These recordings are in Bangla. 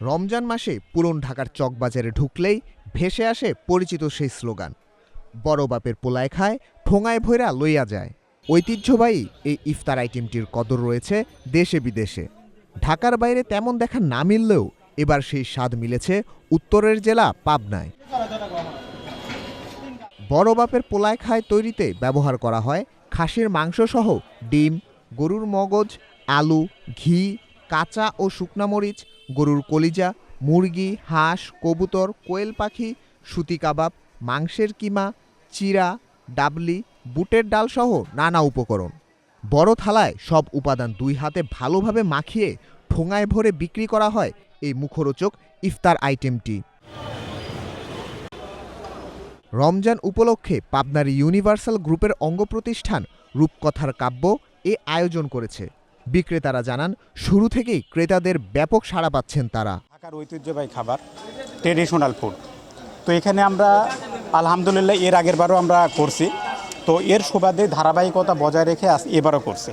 রমজান মাসে পুরন ঢাকার চকবাজারে ঢুকলেই ভেসে আসে পরিচিত সেই স্লোগান, বড় বাপের পোলায় খায়, ঠোঙায় ভৈরা লইয়া যায়। ঐতিহ্যবাহী এই ইফতার আইটেমটির কদর রয়েছে দেশে বিদেশে। ঢাকার বাইরে তেমন দেখা না মিললেও এবার সেই স্বাদ মিলেছে উত্তরের জেলা পাবনায়। বড় বাপের পোলায় খায় তৈরিতে ব্যবহার করা হয় খাসির মাংসসহ ডিম, গরুর মগজ, আলু, ঘি, কাঁচা ও শুকনা মরিচ, গরুর কলিজা, মুরগি, হাঁস, কবুতর, কোয়েল পাখি, সুতি কাবাব, মাংসের কিমা, চিড়া, ডাবলি, বুটের ডালসহ নানা উপকরণ। বড় থালায় সব উপাদান দুই হাতে ভালোভাবে মাখিয়ে ঠোঙায় ভরে বিক্রি করা হয় এই মুখরোচক ইফতার আইটেমটি। রমজান উপলক্ষে পাবনার ইউনিভার্সাল গ্রুপের অঙ্গ প্রতিষ্ঠান রূপকথার কাব্য এ আয়োজন করেছে। বিক্রেতারা জানান, শুরু থেকেই ক্রেতাদের ব্যাপক সাড়া পাচ্ছেন তারা। ঢাকার ঐতিহ্যবাহী খাবার, ট্রেডিশনাল ফুড। তো এখানে আমরা আলহামদুলিল্লাহ এর আগের বারও আমরা করছি, তো এর সুবাদে ধারাবাহিকতা বজায় রেখে এবারও করছি।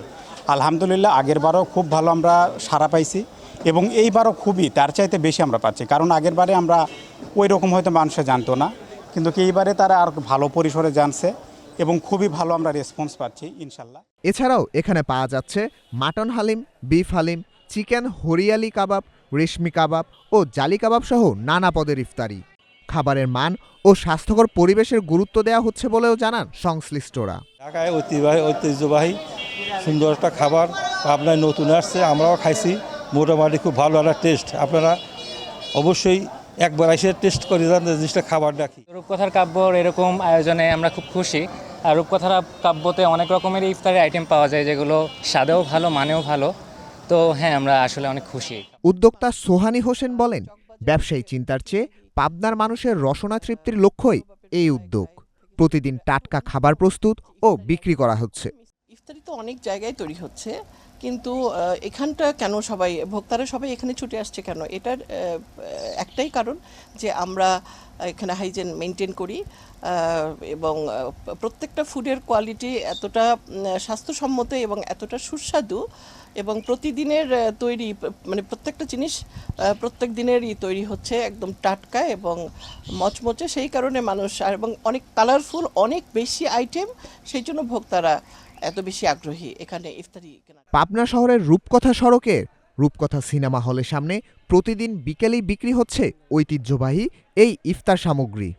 আলহামদুলিল্লাহ আগের বারও খুব ভালো আমরা সাড়া পাইছি এবং এইবারও খুবই তার চাইতে বেশি আমরা পাচ্ছি, কারণ আগের বারে আমরা ওই রকম হয়তো মানুষে জানতো না, কিন্তু এইবারে তারা আর ভালো পরিসরে জানছে এবং খুবই ভালো আমরা রেসপন্স পাচ্ছি ইনশাল্লাহ। এছাড়াও এখানে পাওয়া যাচ্ছে mutton haleem, beef haleem, chicken hariyali kebab, reshmi kebab ও জালি কাবাব সহ নানা পদের ইফতারি। খাবারের মান ও স্বাস্থ্যকর পরিবেশের গুরুত্ব দেওয়া হচ্ছে বলেও জানান সংশ্লিষ্টরা। ঢাকায় ঐতিহ্যবাহী সুন্দর একটা খাবার আপনার নতুন আসছে, আমরাও খাইছি, মোটামুটি খুব ভালো একটা টেস্ট। আপনারা অবশ্যই একবার এসে টেস্ট করে যান জিনিসটা, খাবার ডাকি। রূপকথার কাব্যর এরকম আয়োজনে আমরা খুব খুশি। আর রূপকথার কাব্যতে অনেক রকমের ইফতারি আইটেম পাওয়া যায় যেগুলো স্বাদেও ভালো, মানেও ভালো। তো হ্যাঁ, আমরা আসলে অনেক খুশি। উদ্যোক্তা সোহানী হোসেন বলেন, ব্যবসায়ী চিন্তার চেয়ে পাবনার মানুষের রসনা তৃপ্তির লক্ষ্যই এই উদ্যোগ। প্রতিদিন টাটকা খাবার প্রস্তুত ও বিক্রি করা হচ্ছে। ইফতারি তো অনেক জায়গায় তৈরি হচ্ছে, কিন্তু এখানটা কেন সবাই ভোক্তারা সবাই এখানে ছুটে আসছে কেন? এটার একটাই কারণ যে আমরা এখানে হাইজেন মেনটেন করি এবং প্রত্যেকটা ফুডের কোয়ালিটি এতটা স্বাস্থ্যসম্মত এবং এতটা সুস্বাদু এবং প্রতিদিনের তৈরি, মানে প্রত্যেকটা জিনিস প্রত্যেক দিনেরই তৈরি হচ্ছে একদম টাটকা এবং মচমচে। সেই কারণে মানুষ এবং অনেক কালারফুল, অনেক বেশি আইটেম, সেই জন্য ভোক্তারা এত বেশি আগ্রহী এখানে ইফতারি কেনার। পাবনা শহরের রূপকথা সড়কের রূপকথা সিনেমা হলের সামনে প্রতিদিন বিকেলেই বিক্রি হচ্ছে ঐতিহ্যবাহী এই ইফতার সামগ্রী।